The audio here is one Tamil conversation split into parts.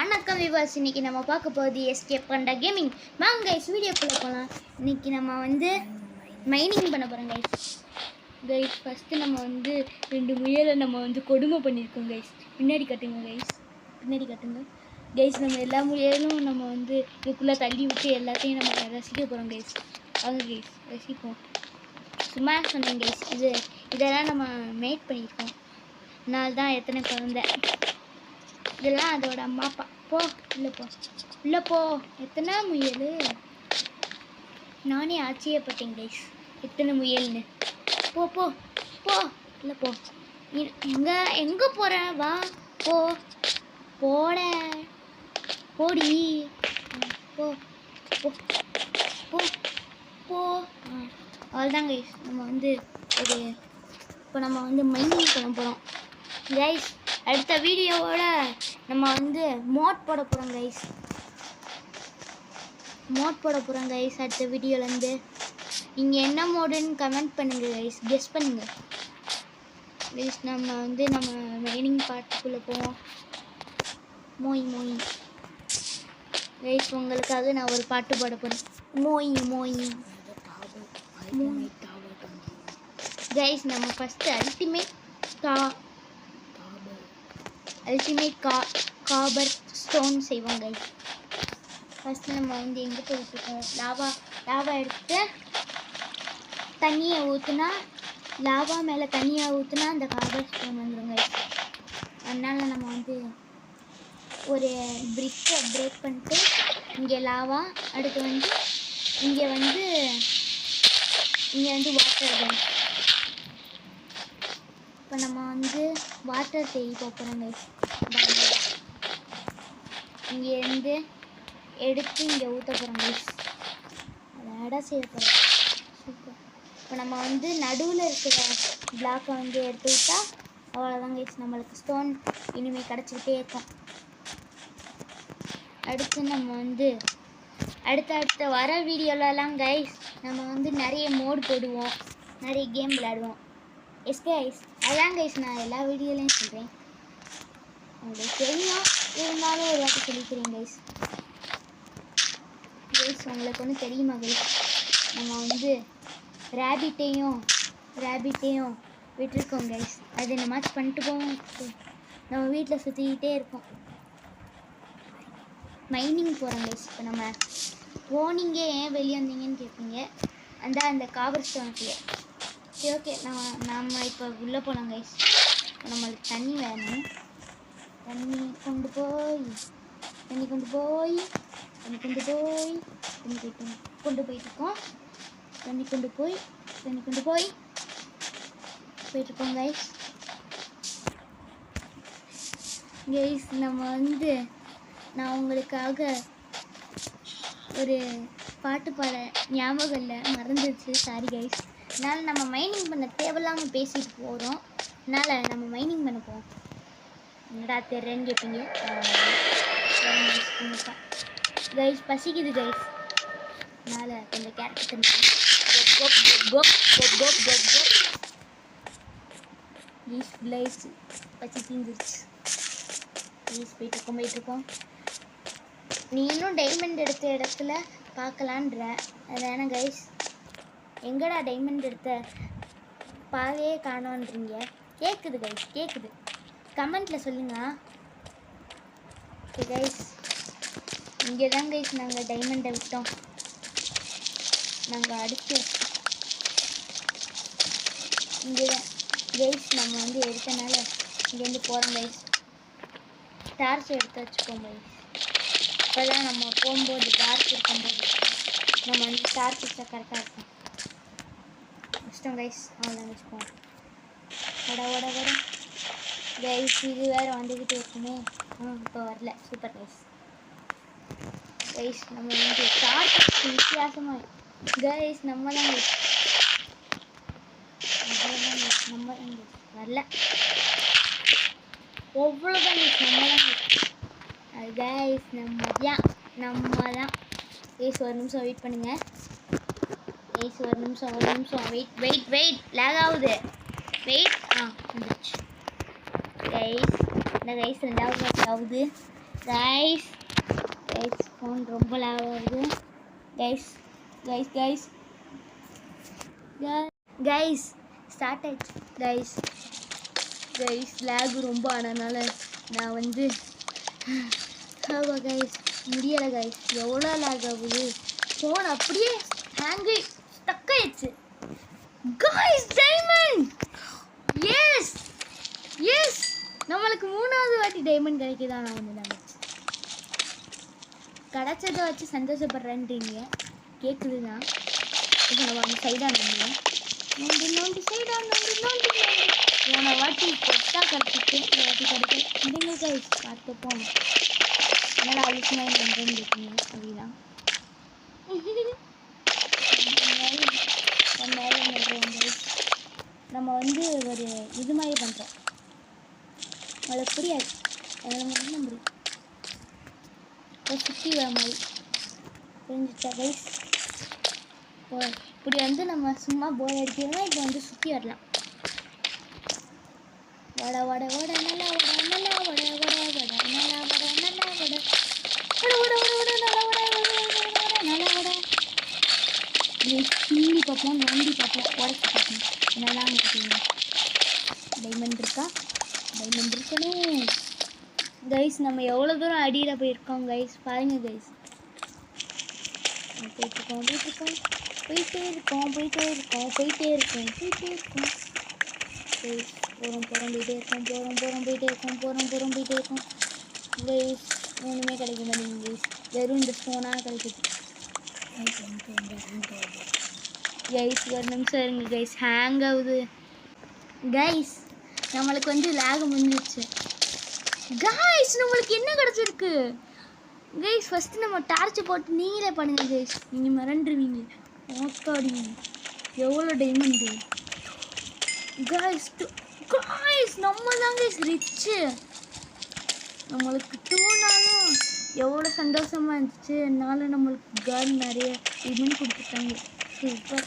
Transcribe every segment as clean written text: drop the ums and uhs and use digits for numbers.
வணக்கம் விவாஸ். இன்னைக்கு நம்ம பார்க்க போகிறது எஸ்கேப் பண்ட கேமிங். வாங்க கைஸ் வீடியோக்குள்ளே போகலாம். இன்னைக்கு நம்ம மைனிங் பண்ண போகிறோம் கைஸ். ஃபஸ்ட்டு நம்ம 2 முயலை நம்ம கொடுமை பண்ணியிருக்கோம் கைஸ். பின்னாடி கட்டுங்க கைஸ். நம்ம எல்லா முயலும் நம்ம இதுக்குள்ளே தள்ளி விட்டு எல்லாத்தையும் நம்ம ரசிக்க போகிறோம் கைஸ். வாங்க கைஸ் ரசிப்போம். சும்மா சொன்னேன் கைஸ். இதெல்லாம் நம்ம மேட் பண்ணியிருக்கோம். நாள் தான் எத்தனை குழந்தை இதெல்லாம் அதோட அம்மா அப்பா. உள்ள போ எத்தனை முயல். நானே ஆச்சரியப்பட்டேன் கைஸ், எத்தனை முயல்னு. போ போ போ இல்லை போ. எங்கே போகிற? வா போ போடி போ போ போ போ. அவ்வளோதான் கைஸ். நம்ம இப்போ நம்ம மைனிங் பண்ண போகிறோம் கைஸ். அடுத்த வீடியோவோட நம்ம மோட் போட போகிறோம் கைஸ். அடுத்த வீடியோலேருந்து நீங்கள் என்ன மோடுன்னு கமெண்ட் பண்ணுங்கள் கைஸ், கெஸ் பண்ணுங்கள் கைஸ். நம்ம மைனிங் பாட்டுக்குள்ளே போவோம். மோய் கைஸ், உங்களுக்காக நான் ஒரு பாட்டு பாட போகிறேன். மோய் கைஸ். நம்ம ஃபஸ்ட்டு அல்டிமேட் காபர் ஸ்டோன் செய்வோம் கைஸ். ஃபஸ்ட்டு நம்ம எங்கே போயிட்டுருக்கோம்? லாவா எடுத்து தண்ணியை ஊற்றுனா, லாவா மேலே தண்ணியை ஊற்றுனா அந்த காபர் ஸ்டோன் வந்துடும் கைஸ். அதனால் நம்ம ஒரு பிரிக்கை பிரேக் பண்ணிட்டு இங்கே லாவா, அடுத்து இங்கே வாட்டர் கைஸ். இப்போ நம்ம வாட்டர் தேடி போகிறோம் கைஸ். இங்கேருந்து எடுத்து இங்கே ஊற்ற போகிறோம் கைஸ். அழகாக செய்ய போகிறோம். சூப்பர். இப்போ நம்ம நடுவில் இருக்கிற பிளாக்கை எடுத்து விட்டா அவ்வளோதான் கைஸ். நம்மளுக்கு ஸ்டோன் இனிமேல் கிடச்சிக்கிட்டே இருக்கும். அடுத்து நம்ம அடுத்த வர வீடியோலலாம் கைஸ் நம்ம நிறைய மோடு போடுவோம், நிறைய கேம் விளையாடுவோம். எஸ் கைஸ், அதான் கைஸ் நான் எல்லா வீடியோலையும் சொல்கிறேன். உங்களுக்கு தெரியும், இருந்தாலும் ஒரு வாட்டி சொல்லிக்கிறேன் கைஸ். உங்களுக்கு தெரியுமா கைஸ், நம்ம ரேபிட்டையும் விட்டுருக்கோம் கைஸ். அது என்ன மேட்ச் பண்ணிட்டு போவோம். நம்ம வீட்டில் சுற்றிக்கிட்டே இருக்கோம். மைனிங் போகிறோம் கைஸ். இப்போ நம்ம போனீங்க ஏன் வெளியே வந்தீங்கன்னு கேட்பீங்க. அந்த காபர் ஸ்டோனுக்குள்ளே. சரி ஓகே, நம்ம இப்போ உள்ளே போகலாம் கைஸ். நம்மளுக்கு தண்ணி வேணும். தண்ணி கொண்டு போயிட்டுருக்கோம் கைஸ். நம்ம நான் உங்களுக்காக ஒரு பாட்டு பாட ஞாபகம் இல்லை, மறந்துடுச்சு, சாரி கைஸ். அதனால் நம்ம மைனிங் பண்ண தேவையில்லாமல் பேசிட்டு போகிறோம். அதனால் நம்ம மைனிங் பண்ண போவோம். என்னடா தெரிறேன்னு கேட்பீங்க கைஸ். பசிக்குது கைஸ், அதனால் கொஞ்சம் கேரட் கைஸ். பசி தீந்துருச்சு ப்ளீஸ். போயிட்டுருக்கோம். நீ இன்னும் டைமண்ட் எடுத்த இடத்துல பார்க்கலான்ற அதான கைஸ். எங்கடா டைமண்ட் எடுத்த பாதையே காணோன்றீங்க. கேட்குது கைஸ், கேட்குது. கமெண்ட்டில் சொல்லுங்கள். ஓகே கைஸ், இங்கே தான் கைஸ் நாங்கள் டைமண்டை விட்டோம். நாங்கள் அடித்து இங்கே தான் கைஸ் நம்ம எடுத்தனால இங்கேருந்து போகிறோம் கைஸ். டார்ச் எடுத்து வச்சுக்கோங்க கைஸ். இப்போ தான் நம்ம போகும்போது டார்ச் இருக்கும்போது நம்ம டார்ச் வச்சா கரெக்டாக இருக்கும். இஷ்டம் கைஸ். அவ்வளோதான் வச்சுப்போம். வட கைஸ். இது வேறு வந்துக்கிட்டே இருக்குமே. இப்போ வரல. Super guys. நம்ம டார்ச் வித்தியாசமாக கைஸ். நம்ம தான் கைஸ் வரல. அவ்வளோதான் கைஸ். நம்ம தான் கைஸ். ஒரு நிமிஷம் வெயிட் பண்ணுங்கள் கைஸ். ஒரு நிமிஷம் வெயிட். லேக் ஆகுது. வெயிட். வந்துடுச்சு கைஸ். இந்த கைஸ் 2வது மேட்ச் ஆகுது. கைஸ் கைஸ் ஃபோன் ரொம்ப லாக் ஆகுது guys guys guys guys start ஆயிடுச்சு கைஸ் கைஸ் லேக் ரொம்ப ஆனதுனால நான் வந்து கைஸ் முடியலை கைஸ் எவ்வளோ லேக் ஆகுது ஃபோன் அப்படியே ஹேங்கு ஸ்டக் ஆயிடுச்சு கைஸ் டைமண்ட் எஸ் எஸ் நம்மளுக்கு 3வது வாட்டி டைமண்ட் கிடைக்குதான் நான் வந்து நினச்சேன் கிடச்சதை வச்சு சந்தோஷப்படுறேன்றீங்க கேட்குதுதான் இப்போ நம்ம அந்த சைடாக நோண்டி நோண்டி சைடாக நோண்டி போன வாட்டி கொட்டா கிடச்சிட்டு இந்த வாட்டி கிடைக்கும் இதுங்க கைஸ் பார்த்துப்போம் என்னடா அலிஸ்மாய் பண்ணுறேன்னு கேட்குங்க அப்படிதான் நம்ம வந்து ஒரு இது மாதிரி பண்ணுறோம் அவளுக்கு புரியாது அதில் மட்டும் முடியும் சுற்றி வர மாதிரி புரிஞ்சுச்சா கைஸ் இப்படி வந்து நம்ம சும்மா போர் அடிக்கிறோம்னா இப்போ வந்து சுற்றி வரலாம் வட வட வட நல்லா வட நல்லா வட வட வட நல்லா வட நல்லா வட வட வட வட நல்லா வட நல்லா வட கிள்ளி பார்ப்போம் நோண்டி பார்ப்போம் உடச்சி பார்ப்போம் என்னெல்லாம் இருக்குங்க டைமண்ட் இருக்கா டைமண்ட் இருக்கணும் கைஸ் நம்ம எவ்வளோ தூரம் அடியில் போயிருக்கோம் கைஸ் பாருங்க கைஸ் போயிட்டுருக்கோம் போயிட்டே இருக்கோம் கைஸ் போகிறோம் போயிட்டே இருக்கோம் கைஸ் ஒன்றுமே கிடைக்க மாட்டேங்குது கைஸ் வெறும் இந்த ஃபோனாக கிடைக்குது கைஸ் ஒரு நிமிஷம் இருங்க கைஸ் ஹேங் ஆகுது கைஸ் நம்மளுக்கு வந்து லேக் முடிஞ்சிடுச்சு கைஸ் நம்மளுக்கு என்ன கிடச்சிருக்கு கைஸ் ஃபஸ்ட்டு நம்ம டார்ச் போட்டு நீங்களே பண்ணுங்க கைஸ் நீங்கள் மறந்துடுவீங்க ஓக்காடி எவ்வளோ டைமண்டு கைஸ் நம்ம தான் கைஸ் ரிச்சு நம்மளுக்கு 2 நாளும் எவ்வளோ சந்தோஷமாக இருந்துச்சு என்னால் நம்மளுக்கு கார்டு நிறைய டைமண்ட் கொடுத்துட்டாங்க சூப்பர்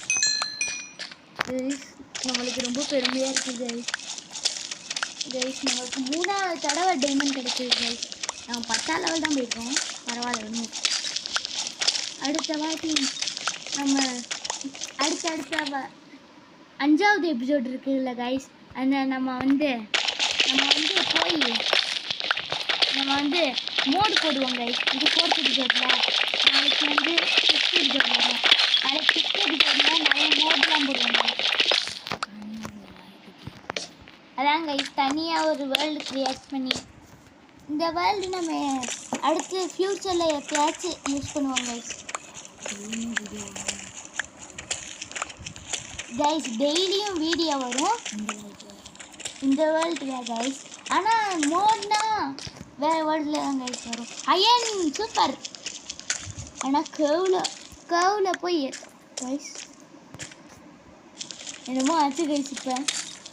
கைஸ் நம்மளுக்கு ரொம்ப பெருமையாக இருக்குது கைஸ் நம்மளுக்கு 3வது தடவை டைமண்ட் கிடைச்சிது கைஸ் நம்ம 10ஆம் லெவல் தான் போயிருக்கோம் பரவாயில்ல ஒன்றும் அடுத்த வாட்டி நம்ம அடுத்த 5வது எபிசோட் இருக்குதுல்ல கைஸ் அந்த நம்ம வந்து மோடு போடுவோம் கைஸ் இது 4th எபிசோடில் நாளைக்கு வந்து 5th எபிசோட் வரும் நாளைக்கு 5th எபிசோடில் நிறைய மோட்லாம் போடுவோம் அதான் கைஸ் தனியாக ஒரு வேர்ல்டு க்ரியேட் பண்ணி இந்த வேர்ல்டு நம்ம அடுத்து ஃப்யூச்சரில் எப்பயாச்சும் யூஸ் பண்ணுவோம் கைஸ் டெய்லியும் வீடியோ வரும் இந்த வேர்ல்டில் கைஸ் ஆனால் மோட்னா வேறு வேர்ல்டில் தான் கைஸ் வரும் அயன் சூப்பர் ஆனால் கவுவில் போய் கைஸ் என்னமோ ஆச்சு கைஸ் இப்போ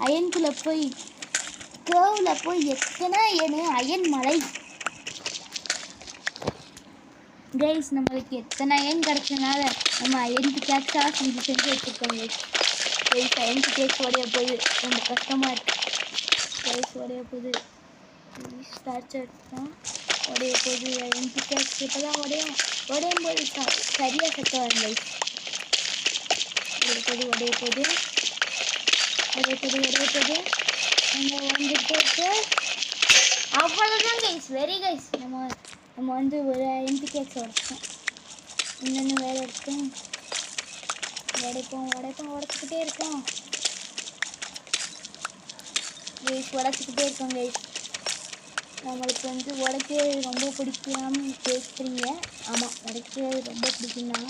அயன்குள்ளே போய் கவுவில் போய் எத்தனை அயன் மலை கைஸ் நம்மளுக்கு எத்தனை அயன் கிடச்சனால நம்ம அயனுக்கு கேக்ஸாக செஞ்சு வச்சுருக்கோம் கைஸ் அயனுக்கு கேக்ஸ் உடைய போகுது ரொம்ப கஷ்டமாக இருக்குது கைஸ் உடைய போகுது ஸ்டார்ச்சர் தான் உடைய போகுது அயனுக்கு கேக்ஸ் இப்போ தான் உடையும் போது சரியாக செட் வரும் கைஸ் உடைய போகுது நம்ம வந்துட்டு அவ்வளோதான் கைஸ் வெரி கைஸ் நம்ம வந்து ஒரு எம்பி கேக்ஸ் உடைச்சோம் இன்னொன்று வேலை இருக்கும் உடைச்சிக்கிட்டே இருக்கோம் கைஸ் நம்மளுக்கு வந்து உடைக்கிறது ரொம்ப பிடிக்காம கேட்குறீங்க ஆமாம் உடைக்கிறது ரொம்ப பிடிக்கும்னா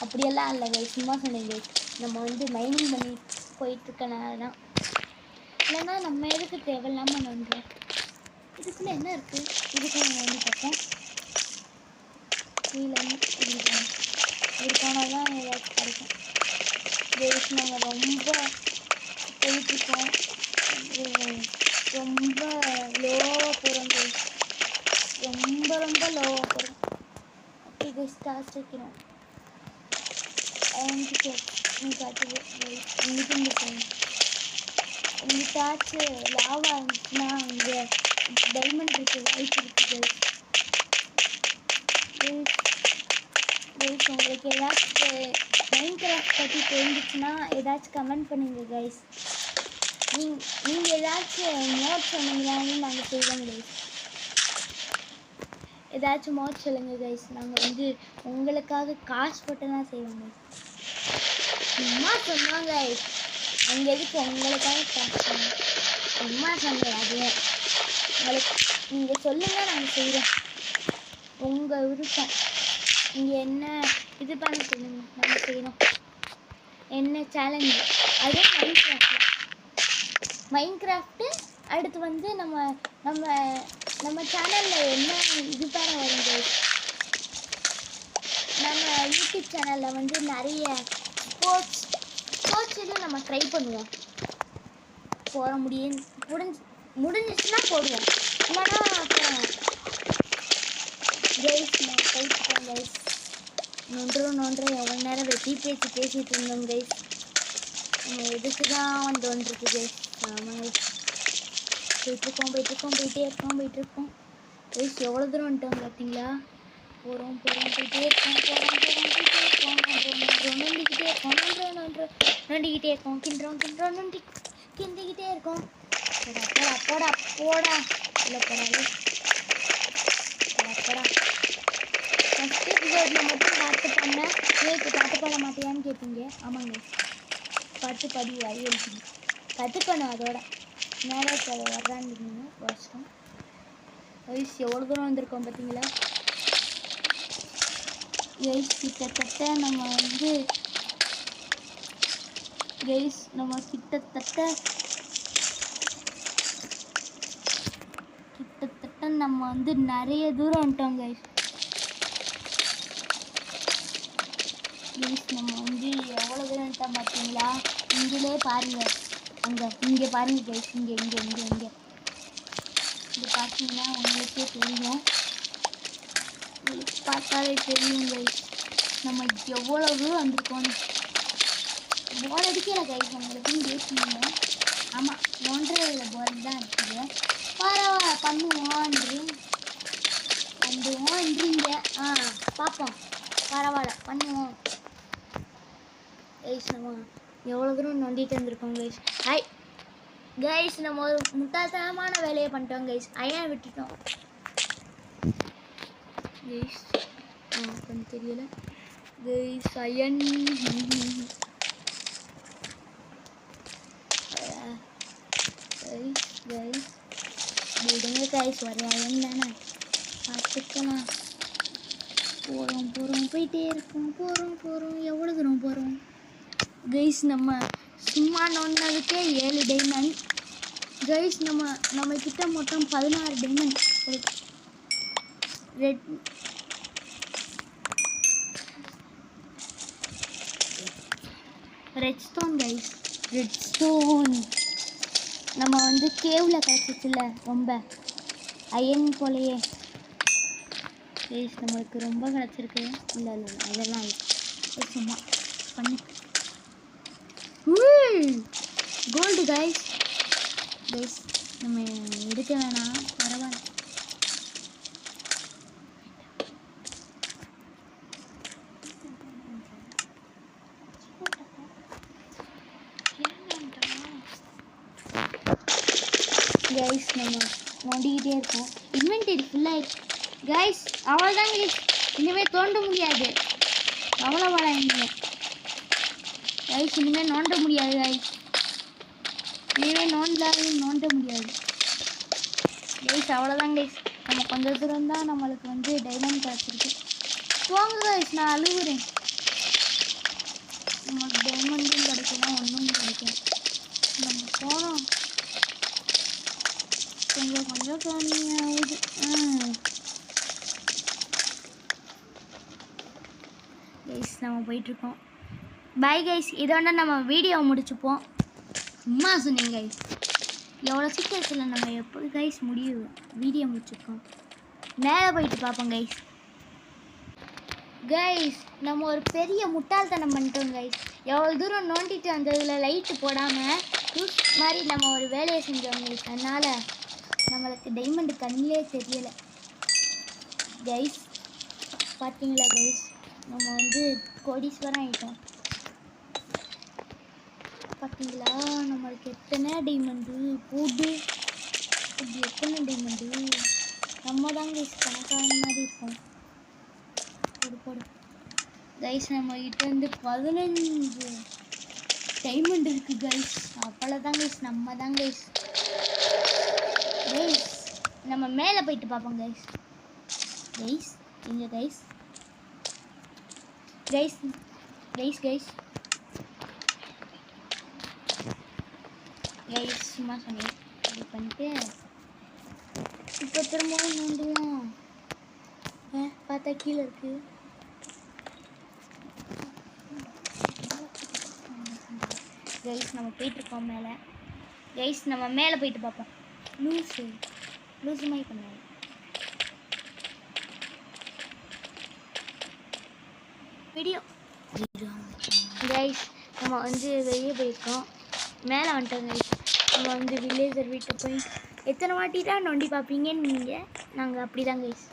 அப்படியெல்லாம் இல்லை கைஸ் சும்மா சொன்னேன் கைஸ் நம்ம வந்து மைனிங் பண்ணி போயிட்டுருக்கனால தான் இல்லைன்னா நம்ம எதுக்கு தேவையில்லாமல் நோண்டுறோம் இதுக்குள்ளே என்ன இருக்குது இதுக்குள்ளே நம்ம வந்து பார்ப்போம் கீழே இது போனால் தான் ஏதாச்சும் கிடைக்கும் கைஸ் நாங்கள் ரொம்ப போயிட்டுருக்கோம் ரொம்ப லோவாக போகிறோம் கைஸ் ரொம்ப லோவாக போகிறோம் அப்படி கைஸ் டார்ச் வைக்கிறோம் காட்டுது இங்கிட்டும் இருக்கோம் இங்கிட்டாச்சு லாவா இருந்துச்சுன்னா இங்கே டைமண்ட் இருக்குது வாய்ப்பு இருக்குது கைஸ் உங்களுக்கு ஏதாச்சும் மைன்கிராஃப்ட் பற்றி தெரிஞ்சிச்சுன்னா ஏதாச்சும் கமெண்ட் பண்ணுங்க கைஸ். நீங்கள் ஏதாச்சும் மோட் சொன்னீங்களான்னு நாங்கள் செய்வோம் கைஸ். ஏதாச்சும் மோட் சொல்லுங்கள் கைஸ். நாங்கள் வந்து உங்களுக்காக காசு போட்டுலாம் செய்வோம் கைஸ். சும்மா சொன்னோம் கைஸ். அங்கே எதுக்கு உங்களுக்காக காசு பண்ணுவோம். சும்மா சொன்னேன். அதுவே உங்களுக்கு நீங்கள் சொல்லுங்கள் நாங்கள் செய்கிறோம். உங்கள் விருப்பம். நீங்கள் என்ன இது பண்ண சொல்லுங்கள் நாங்கள் செய்கிறோம். என்ன சேலஞ்சு அது மைன்கிராஃப்ட்டு. அடுத்து வந்து நம்ம சேனலில் என்ன இது பண்ண வரும் கைஸ். நம்ம யூடியூப் சேனலில் வந்து நிறைய ஸ்போர்ட்ஸ் இது நம்ம ட்ரை பண்ணுவோம். போட முடிஞ்சிச்சுன்னா போடுவோம், இல்லைன்னா அப்புறம் கைஸ் நான் ட்ரை பண்ணுறேன் கைஸ். நொன்று எவ்வளோ நேரம் வெட்டி பேசிகிட்டு இருந்தோம் கைஸ். நம்ம எதுக்கு தான் வந்துருக்கு கைஸ். ஆமாம் கைஸ். போயிட்டே இருக்கோம் கைஸ். எவ்வளோ தூரம் வந்துட்டோம் பார்த்தீங்களா? போகிறோம் போயிட்டே இருக்கோம் நோண்டிக்கிட்டே இருக்கோம் கிண்டிக்கிட்டே இருக்கோம். போடா இல்லை போடாது போடா. ஃபஸ்ட்டு எபிசோடில் மட்டும் பாட்டு பண்ணேன். இப்போ பாட்டு பாட மாட்டியான்னு கேட்பீங்க. ஆமாங்க, பாட்டு பாடி வழி எழுதிங்க கற்றுக்கணும். அதோட நேரம் வர்றான்னு வருஷம் வயசு எவ்வளோ தூரம் வந்திருக்கோம் பார்த்தீங்களா கைஸ். கிட்டத்தட்ட நம்ம வந்து கைஸ் நம்ம வந்து நிறைய தூரம் வந்துட்டோம் கைஸ். நம்ம வந்து எவ்வளோ தூரம் வந்துட்டோம் பார்த்தீங்களா? இங்கே பாருங்கள், இங்கே பாருங்கள் கைஸ். இங்கே பார்த்தீங்கன்னா உங்களுக்கே தெரியும். பார்த்தாலே தெரியும் கைஸ் நம்ம எவ்வளோ தூரம் வந்திருக்கோம். போர் அடிக்கல கைஸ் நம்மளுக்குன்னு பேசினீங்க. ஆமாம், 1.5 போர் தான் இருக்குது. பரவாயில்ல பண்ணுவோன்றீங்க. பார்ப்போம், பரவாயில்ல பண்ணுவோம் கைஸ். நம்ம எவ்வளோ தூரம் நோண்டிட்டு வந்திருக்கோம் கைஸ். கைஸ் நம்ம ஒரு முட்டாள்தனமான வேலையை பண்ணிட்டோம் கைஸ். அயன் விட்டுட்டோம் கைஸ். கொஞ்சம் தெரியல கைஸ். அயன் கைஸ் விடுங்க கைஸ். ஒரு அயன் தானே பார்த்துக்கலாம். போகிறோம் போயிட்டே இருக்கோம். போகிறோம் எவ்வளோ தூரம் போகிறோம் கைஸ். நம்ம சும்மா நோண்டினதுக்கே 7 டைமண்ட் கைஸ். நம்ம கிட்ட மொத்தம் 16 diamond red stone guys. Red stone நம்ம வந்து கேவில் கிடச்சிச்சுல, ரொம்ப அயன் போலையே கைஸ். நம்மளுக்கு ரொம்ப கிடச்சிருக்கு. இல்லை அதெல்லாம் சும்மா பண்ணு. கோல்டு கைஸ். நம்ம எடுக்க வேணாம், பரவாயில்ல. கைஸ் நம்ம நோண்டிக்கிட்டே இருக்கோம். இன்வென்டரி ஃபுல்லாக கைஸ். அவ்வளோதான் கைஸ், இனிமேல் தோண்ட முடியாது. அவ்வளோவாடாங்க கைஸ். இனிமேல் நோண்ட முடியாது கைஸ். இனிமேல் நோண்ட முடியாது கைஸ். அவ்வளோதான் கைஸ். நம்ம கொஞ்சம் தூரம் தான் நம்மளுக்கு வந்து டைமண்ட் கிடச்சிருக்கு. போங்க கைஸ், நான் அழுகுறேன். நமக்கு டைமண்டும் கிடைக்கலாம், ஒன்றும் கிடைக்கும். நம்ம போனோம் கொஞ்சம் கம்மியாகுது. கைஸ் நம்ம போயிட்டுருக்கோம். Bye guys. இதோட நம்ம வீடியோ முடிச்சுப்போம். சும்மா சொன்னீங்க கைஸ். எவ்வளோ சீக்கிரத்தில் நம்ம எப்போ கைஸ் முடியும் வீடியோ முடிச்சிருக்கோம். மேலே போயிட்டு பார்ப்போம் கைஸ். கைஸ் நம்ம ஒரு பெரிய முட்டாள்தனம் பண்ணிட்டோம் கைஸ். எவ்வளோ தூரம் நோண்டிட்டு வந்ததில் லைட்டு போடாமல் லூஸ் மாதிரி நம்ம ஒரு வேலையை செஞ்சோம் கைஸ். அதனால் நம்மளுக்கு டைமண்ட் கண்ணிலே தெரியலை கைஸ். பார்த்தீங்களா கைஸ், நம்ம வந்து கோடீஸ்வரன் ஆகிட்டோம். பார்த்தீங்களா நம்மளுக்கு எத்தனை டைமண்டு போடு, இது எத்தனை டைமண்டு. நம்ம தான் கைஸ் கணக்கான மாதிரி இருக்கும். போடு போடு கைஸ், நம்ம கிட்ட வந்து 15 டைமண்ட் இருக்கு கைஸ். அவ்வளோதான் கைஸ், நம்ம தான் கைஸ். கைஸ் நம்ம மேலே போயிட்டு பார்ப்போம் கைஸ். கைஸ் இங்கே guys guys guys guys guys சும்மா சொன்னேன். இது பண்ணிட்டு இப்போ திரும்பவும் நோண்டுவோம். பார்த்தா கீழே இருக்கு. கைஸ் நம்ம போயிட்டுருக்கோம் மேலே. கைஸ் நம்ம மேலே போயிட்டு பார்ப்போம். லூஸு மாதிரி பண்ணாங்க. வீடியோ கைஸ் நம்ம வந்து வெளியே போயிருக்கோம். மேலே வந்துட்டோம் கைஸ். நம்ம வந்து வில்லேஜர் வீட்டை போய் எத்தனை வாட்டி தான் நோண்டி பார்ப்பீங்கன்னு நீங்கள், நாங்கள் அப்படி தான் கைஸ்.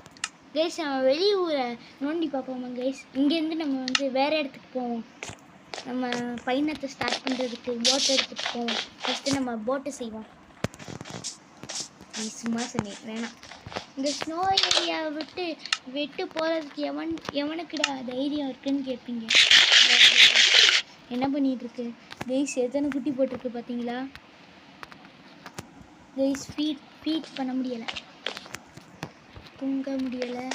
கைஸ் நம்ம வெளியூரை நோண்டி பார்ப்போமா கைஸ். இங்கேருந்து நம்ம வந்து வேறு இடத்துக்கு போவோம். நம்ம பயணத்தை ஸ்டார்ட் பண்ணுறதுக்கு போட் எடுத்துகிட்டு போவோம். ஃபஸ்ட்டு நம்ம போட்டை செய்வோம். நீ சும்மா சொன்னேன் வேணாம். இந்த ஸ்னோ ஏரியாவை விட்டு போகிறதுக்கு எவனுக்குடா தைரியம் இருக்குன்னு கேட்பீங்க. என்ன பண்ணிகிட்ருக்கு கைஸ், எத்தனை குட்டி போட்டிருக்கு பார்த்தீங்களா கைஸ். ஃபீட் பண்ண முடியலை, தூங்க முடியலை.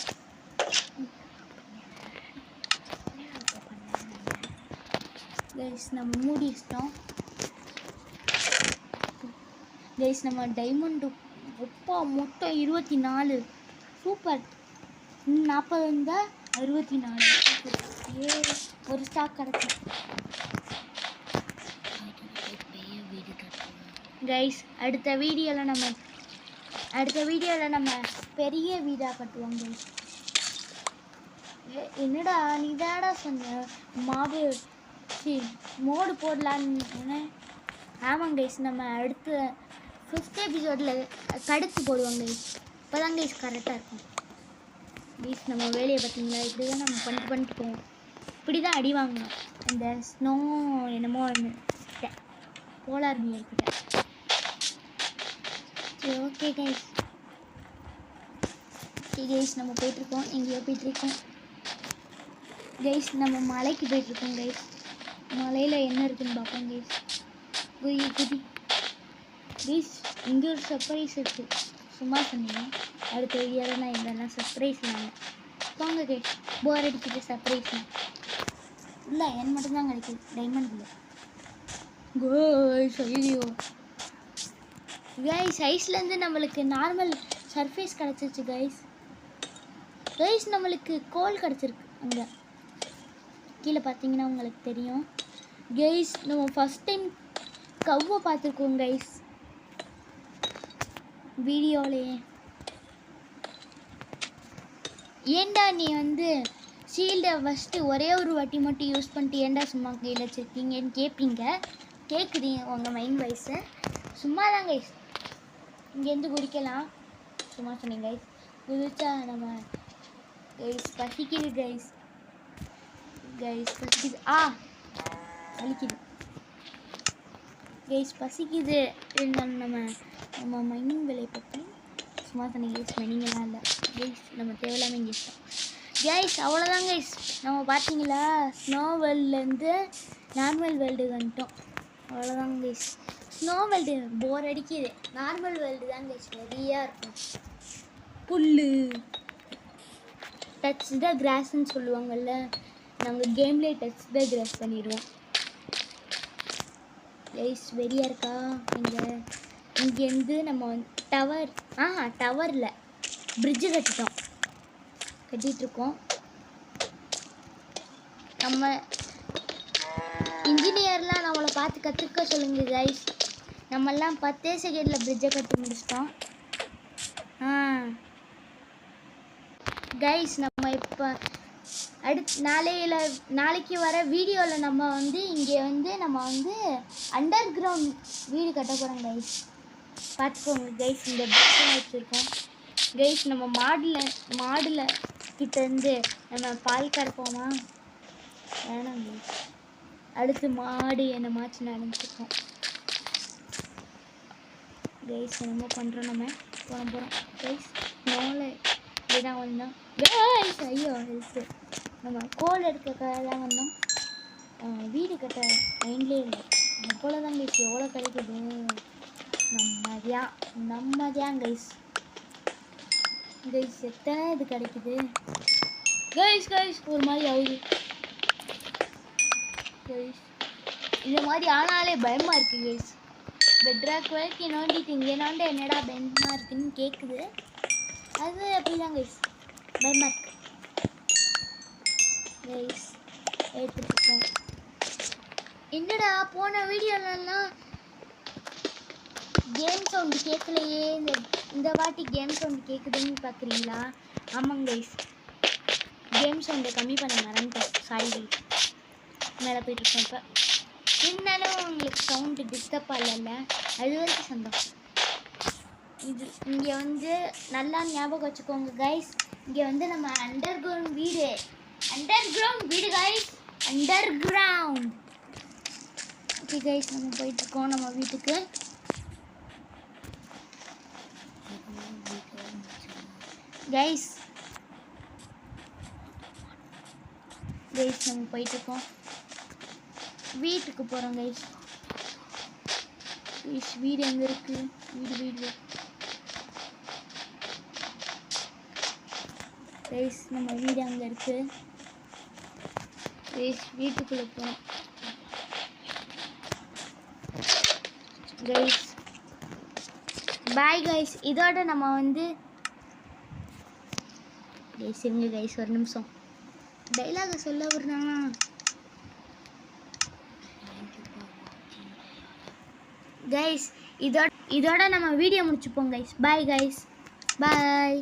கைஸ் நம்ம மூடி வச்சிட்டோம் கைஸ். நம்ம டைமண்டு ஒப்பா மொத்தம் 24. சூப்பர். 40 இருந்தால் 64. ஒரு ஸ்டாக் கிடக்கும் கைஸ். அடுத்த வீடியோவில் நம்ம பெரிய வீடாக கட்டுவோம் கைஸ். என்னடா நீ தாடா சொன்ன மோடு போடலான்னு. ஆமாங்க கைஸ், நம்ம அடுத்த 5th எபிசோடில் கடுத்து போடுவாங்க கைஸ். இப்போ தான் கைஸ் கரெக்டாக இருக்கும் கைஸ். நம்ம வேலையை பார்த்தீங்களா, இப்படி தான் நம்ம பண்ணிட்டு போவோம். இப்படி தான் அடி வாங்கணும். இந்த ஸ்னோ என்னமோ போலார் பியர்கிட்ட. சரி ஓகே கைஸ். கைஸ் நம்ம போயிட்டுருக்கோம். எங்கேயோ போயிட்டுருக்கோம் கைஸ். நம்ம மலைக்கு போயிட்டுருக்கோம் கைஸ். மலையில் என்ன இருக்குதுன்னு பார்ப்போம் கைஸ். குதி கைஸ். இங்கே ஒரு சர்ப்ரைஸ் இருக்குது. சும்மா சொன்னீங்க. அடுத்த வீடியோவில் நான் இதெல்லாம் சர்ப்ரைஸ் வாங்க போங்க கைஸ். போர் அடிச்சுட்டு சர்ப்ரைஸ்லாம் இல்லை, என் மட்டும்தான் கிடைக்குது டைமண்ட் இல்லை கைஸ். ஐயோ கைஸ், ஐஸ்லேருந்து நம்மளுக்கு நார்மல் சர்ஃபேஸ் கிடச்சிருச்சு கைஸ். கைஸ் நம்மளுக்கு கோல் கிடச்சிருக்கு. அங்கே கீழே பார்த்தீங்கன்னா உங்களுக்கு தெரியும் கைஸ். நம்ம ஃபஸ்ட் டைம் கவ்வை பார்த்துருக்கோம் கைஸ் வீடியோலேயே. ஏண்டா நீ வந்து ஷீல்டை ஃபஸ்ட்டு ஒரே ஒரு வாட்டி மட்டும் யூஸ் பண்ணிட்டு ஏண்டா சும்மா கையில் வச்சுருக்கீங்கன்னு கேட்பீங்க. கேட்குறீங்க உங்கள் மைண்ட் வாய்ஸை. சும்மா தான் கைஸ். இங்கேருந்து குடிக்கலாம். சும்மா சொன்னீங்க கைஸ். குதிச்சா நம்ம கைஸ் பசிக்குது கைஸ். பசிக்குது. வலிக்குது கைஸ், பசிக்குது. இருந்தாலும் நம்ம மைனிங் வேலையை பற்றி சும்மா சொன்னீங்க கைஸ். மைனிங்கெல்லாம் இல்லை கைஸ், நம்ம தேவையில்லாமல் இங்கே இஷ்டம் கைஸ். அவ்வளோதான் கைஸ். நம்ம பார்த்தீங்களா ஸ்னோ வேர்ல்ட்லேருந்து நார்மல் வேர்ல்டுக்கு வந்துட்டோம். அவ்வளோதான் கைஸ். ஸ்னோ வேர்ல்டு போர் அடிக்குது. நார்மல் வேர்ல்டு தான் கைஸ் நிறையா இருக்கும். புல் டச் த கிராஸ்ன்னு சொல்லுவாங்கள்ல, நாங்கள் கேம்லேயே டச் த கிராஸ் பண்ணிடுவோம் கைஸ். வெறியாக இருக்கா. இங்கேருந்து நம்ம டவரில் பிரிட்ஜு கட்டிகிட்ருக்கோம். நம்ம இன்ஜினியர்லாம் நம்மளை பார்த்து கற்றுக்க சொல்லுங்க கைஸ். நம்மெல்லாம் 10 செகண்டில் பிரிட்ஜை கட்டி முடிச்சிட்டோம் கைஸ். நம்ம இப்போ நாளைக்கு வர வீடியோவில் நம்ம வந்து இங்கே வந்து நம்ம வந்து அண்டர் கிரவுண்ட் வீடு கட்ட போகிறோம் கைஸ். பார்த்துக்கோங்க கைஸ். இந்த பிரிட்ஜ் வச்சுருக்கோம். கைஸ் நம்ம மாடுல கிட்ட இருந்து நம்ம பால் கறப்போமா? வேணாம் கைஸ். அடுத்து மாடு என்னமாச்சு நடந்துருக்கோம் கைஸ். என்னமோ பண்ணுறோம் நம்ம போகிறோம் கைஸ். நோலை இதுதான் வந்தோம் கைஸ். ஐயோ ஹெல்த்து. நம்ம கோல் எடுக்கிறதுக்காக வந்தோம். வீடு கட்ட மைண்ட்லேயே இல்லை. அவ்வளோதான் கைஸ். எவ்வளோ கிடைக்குது நம்மதியான் கைஸ். கைஸ் எத்தனை இது கிடைக்குது கைஸ். ஒரு மாதிரி ஆகுது கைஸ். இந்த மாதிரி ஆனாலே பயமாக இருக்குது கைஸ். பெட்ராக் வரைக்கும் நோண்டிட்டு இங்கே நோண்ட என்னடா பயமாக இருக்குன்னு கேட்குது. அது அப்படிதான் கைஸ், பயமாக இருக்கு கைஸ். எடுத்துருக்கோம். என்னடா போன வீடியோலலாம் கேம் சவுண்டு கேட்கலையே, இந்த வாட்டி கேம் சவுண்டு கேட்குதுன்னு பார்க்குறீங்களா? ஆமாங்க கைஸ், கேம் சவுண்டை கம்மி பண்ண மறந்துட்டோம். Sorry guys. மேலே போயிட்டுருக்கோம். இப்போ இருந்தாலும் உங்களுக்கு சவுண்டு டிஸ்டர்ப் ஆகல, அது வரைக்கும் சந்தோஷம். இது இங்கே வந்து நல்லா ஞாபகம் வச்சுக்கோங்க கைஸ். இங்கே வந்து நம்ம அண்டர் கிரவுண்ட் வீடு guys. Under ground. Okay guys, நம்ம போயிட்டுருக்கோம் நம்ம வீட்டுக்கு. கைஸ் நம்ம போயிட்டுருக்கோம், வீட்டுக்கு போகிறோம் கைஸ். வீடு எங்கே இருக்கு? வீடு கைஸ், நம்ம வீடு அங்கே இருக்கு கைஸ். வீட்டுக்குள்ளே போகிறோம் கைஸ். Bye guys. இதோட நம்ம வந்து கைஸ் இருங்க கைஸ், ஒரு நிமிஷம் டைலாக சொல்ல விடுறானா? கைஸ் இதோட நம்ம வீடியோ முடிச்சுப்போம் கைஸ். பாய் கைஸ், பாய்.